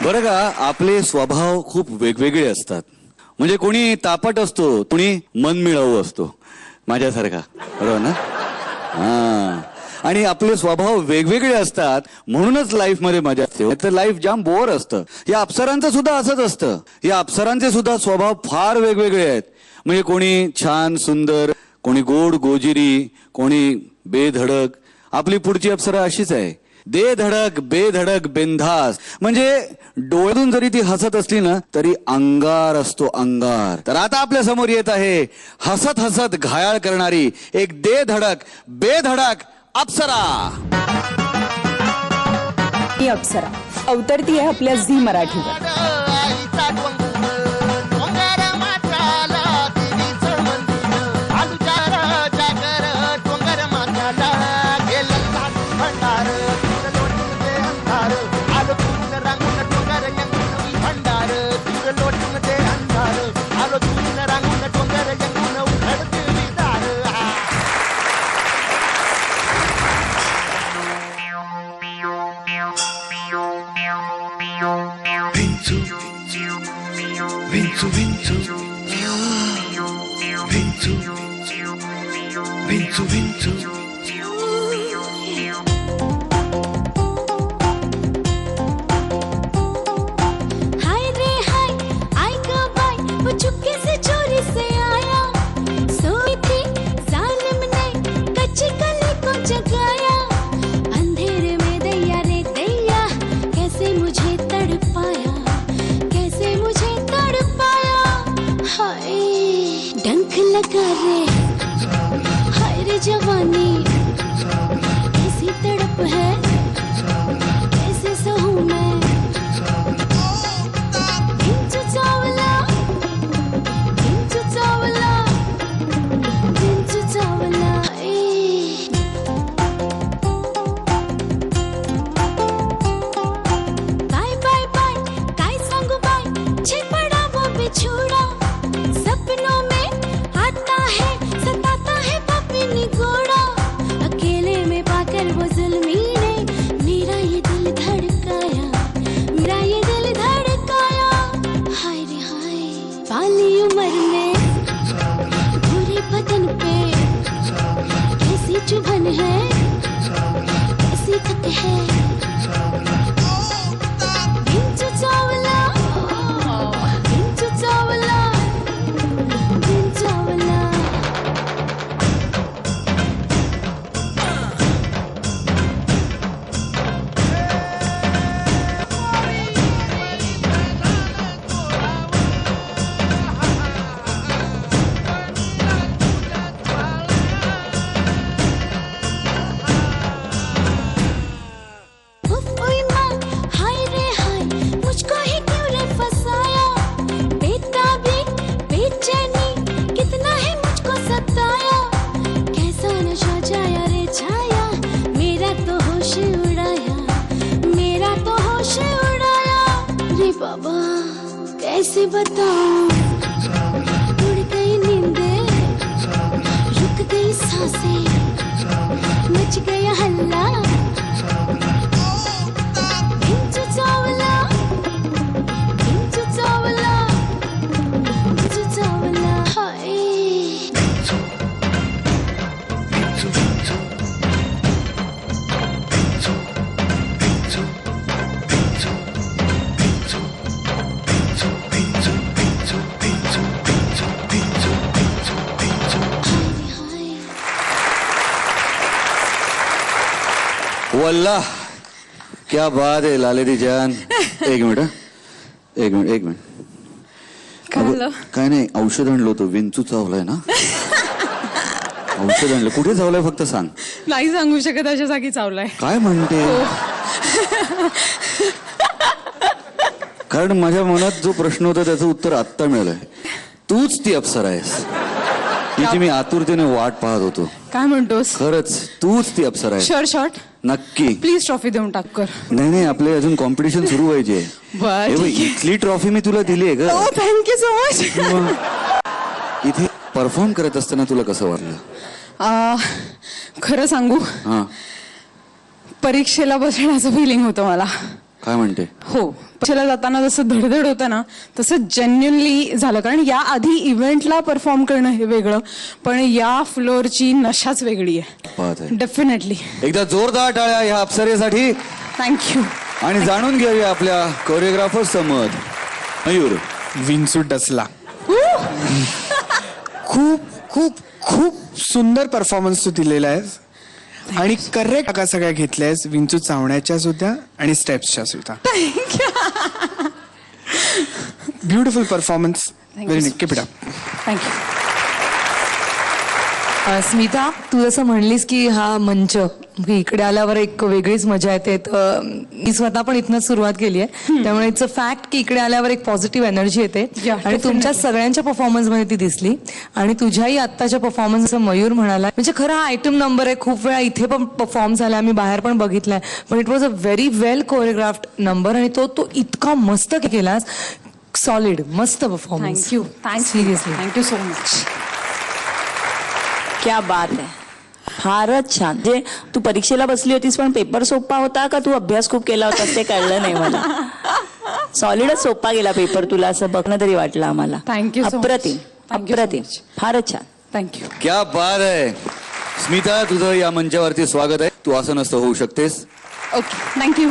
बरं का, आपले स्वभाव खूप वेगवेगळे असतात. म्हणजे कोणी तापट असतो, कोणी मनमिळावू असतो, माझ्यासारखा, बरोबर ना? हा. आणि आपले स्वभाव वेगवेगळे असतात म्हणूनच लाईफ मध्ये मजा असते. तर लाईफ जाम बोर असतं. या अप्सरांचं सुद्धा असंच असतं. या अप्सरांचे सुद्धा स्वभाव फार वेगवेगळे आहेत. म्हणजे कोणी छान सुंदर, कोणी गोड गोजिरी, कोणी बेधडक. आपली पुढची अप्सरा अशीच आहे, दे धडक बेधडक बिनधास. म्हणजे डोळ्यातून जरी ती हसत असली ना तरी अंगार असतो, अंगार. तर आता आपल्या समोर येत आहे हसत हसत घायाळ करणारी एक दे धडक बेधडक अप्सरा. ही अप्सरा अवतरती आहे आपल्या झी मराठीवर. Vincu, Vincu, Vincu, Vincu, Vincu. हाय रे हाय, आएगा बाय, वो चुपके से चोरी से आया. सोई थी जालिम ने कच्ची कली को जगाया. अंधेरे में दैया रे दैया, कैसे मुझे तड़पाया, कैसे मुझे तड़पाया. हाय डंक लगा रे, हाय रे जवानी, कैसी तड़प है, कैसे सहूं मैं. Vincu चावला, Vincu चावला, Vincu चावला. बाय बाय बाय, काय सांगू बाय, छे पड़ा वो बिछोड़ा. सपनों में आता है, सताता है पापी निगोड़ा. अकेले में पाकर वो जुल्मी ने मेरा ये दिल धड़काया, मेरा ये दिल धड़काया. हाय रे हाय, पाली उम्र में बुरे बदन पे कैसी चुभन है, कैसी थक है. Vincu चावला, Vincu चावला, Vincu चावला. उफ ओए माँ, हाय रे हाय, मुझको ही क्यों रे फसाया. बेताबी बेचैनी कितना है मुझको सताया. कैसा नशा छाया रे छाया, मेरा तो होश उड़ाया, मेरा तो होश उड़ाया. रे बाबा कैसे बताऊं, उड़ गई नींदें, रुक गई सांसें, मच गया हल्ला. Vincu चावला, Vincu चावला, Vincu चावला. हाय Vincu, Vincu, Vincu, Vincu, Vincu, Vincu, Vincu, Vincu, Vincu, Vincu, Vincu, Vincu, Vincu, Vincu, Vincu. हाय रे हाय. वल्लाह क्या बात आहे लालेरी जान. एक मिनिट हं. एक मिनिट एक मिनिट. काय झालं? काय नाही, औषध आणलं होतं. विंचू चावलाय ना? औषध आणलं. कुठे चावलंय फक्त सांग. नाही सांगू शकत, अशा जागी चावलाय. काय म्हणते? कारण माझ्या मनात जो प्रश्न होता त्याचं उत्तर आत्ता मिळालंय. तूच ती अप्सरा आहेस, तिची मी आतुरतेने वाट पाहत होतो. काय म्हणतोस? खरंच तूच ती अप्सरा आहे. शॉर्ट शॉर्ट नक्की. प्लीज ट्रॉफी देऊन टाक कर. नाही नाही, आपले अजून कॉम्पिटिशन सुरू व्हायचे. बरं, हे बघ, ठीक आहे. इथली ट्रॉफी मी तुला दिली आहे ग. ओ थँक्यू सो मच. इथे परफॉर्म करत असताना तुला कसं वाटलं? खरं सांगू, हा, परीक्षेला बसण्याचं फिलिंग होतं मला. काय म्हणते? हो, पक्षाला जाताना जसं धडधड होतं ना तसं जेन्युनली झालं. कारण या आधी इव्हेंटला परफॉर्म करणं हे वेगळं, पण या फ्लोअरची नशाच वेगळी बात आहे. आहे. डेफिनेटली. एकदा जोरदार टाळ्या ह्या अप्सरेसाठी. थँक्यू. आणि जाणून घेऊया आपल्या कोरिओग्राफर्सचं मत. मयूर. विंचू डसला. खूप खूप खूप सुंदर परफॉर्मन्स तू दिलेला आहेस आणि करेक्ट का सगळ्या घेतल्यास विंचू चावण्याच्या सुद्धा आणि स्टेप्सच्या सुद्धा. Beautiful performance. Very keep it up. Thank you. Smita, तू जसं म्हणलीस की हा मंच की इकडे आल्यावर एक वेगळीच मजा येते, तर मी स्वतः पण इथनच सुरुवात केली आहे. त्यामुळे इट्स अ फॅक्ट की इकडे आल्यावर एक पॉझिटिव्ह एनर्जी येते आणि तुमच्या सगळ्यांच्या परफॉर्मन्स मध्ये ती दिसली. आणि तुझ्याही आत्ताच्या परफॉर्मन्स मयूर म्हणाला, म्हणजे खरं हा आयटम नंबर आहे. खूप वेळा इथे पण परफॉर्म झाला, आम्ही बाहेर पण बघितलाय, पण it was a very well choreographed number आणि तो इतका मस्त केलास. सॉलिड, मस्त performance. Thank you. Seriously thank you so much. क्या बात आहे. फारच छान. जे तू परीक्षेला बसली होतीस पण पेपर सोपा होता का तू अभ्यास खूप केला होतास ते कळलं नाही मला. सॉलिडच सोपा गेला पेपर तुला असं बघणं तरी वाटलं आम्हाला. Thank you so much. अप्रतिम. Thank you so अप्रतिम. much. फारच छान. थँक्यू. क्या बात आहे. स्मिता, तुझं या मंचावरती स्वागत आहे. तू असं नसतं होऊ शकतेस. ओके. थँक्यू.